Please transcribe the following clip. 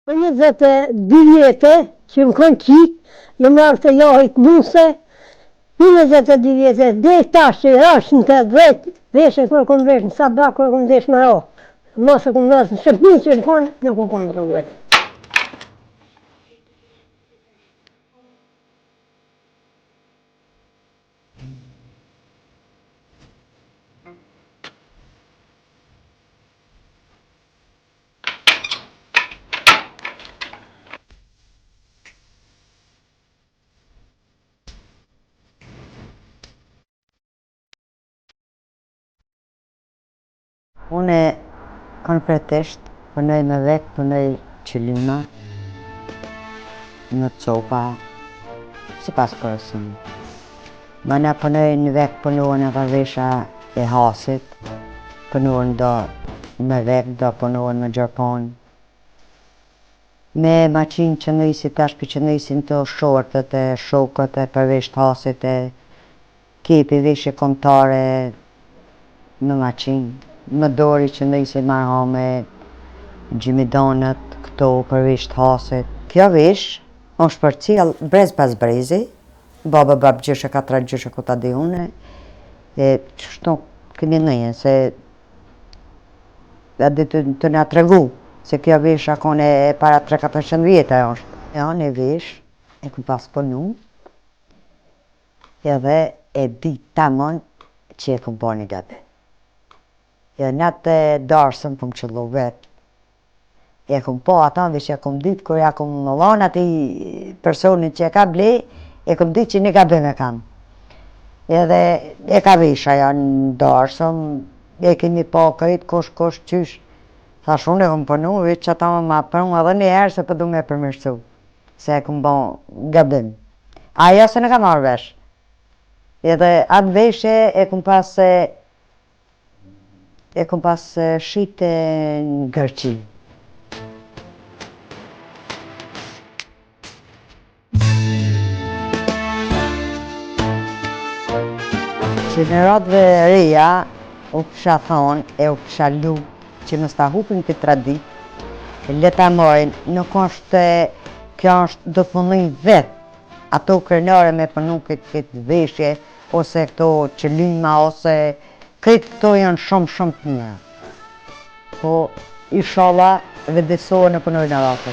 Për 22 vjetë që më konë qitë, në mërë të johit nuse, 22 vjetë, dhe tash që është në të dhejtë, veshën kërë këmë veshën, sa bakë kërë këmë veshë më ro. Mosë këmë veshën, shëpni që në konë, nuk këmë veshën. Unë konkretisht punoj me vek, punoj qëllima, në copa, si pas kërësim. Mëna punoj në vek, punojnë edhe vesha e hasit, punojnë do me vek, do punojnë me gjarpon. Me maqinë që nëjsi, pashpi që nëjsin të shortët e shokët e përvesh të hasit e kepi veshje komtare me maqinë. Më dori që nëjsi marhame gjimidonët, këto përvesh të hasit. Kjo vesh është për cilë brez pas brezi, baba bab gjyshe, katra gjyshe ku ta di une, e qështu kemi nëjën se edhe të nga tregu se kjo vesh akon e para 300-400 vjetë është. Ja, një vesh e ku pas punu edhe e di tamon që e ku bo një gabim. Ja, në atë darsën ku më qëllu vetë, e ku më po ata vesh e ku më ditë, kur e ku më lanë ati personin që e ka ble, e ku më ditë që një gabim e kam. Edhe e ka vesh aja në darsën, e kemi po krejt kush qysh. Thash unë e ku më punu, veç që ata më punu edhe një herë se përdu me përmirësu, se e ku më bo gabim. Aja se në ka marrë vesh. Edhe atë veshje e ku më pas shite në Gërqi. Gjeneratëve reja u kësha thonë e u kësha lu që mës ta hupin këtë tradit, le ta mojnë, nuk është, kjo është do të punojnë vetë, ato krenare me punu këtë veshje, ose këto qëllima, ose këtë këto janë shumë të mira. Po, inshallah, vëdësohen e punojnë në rate.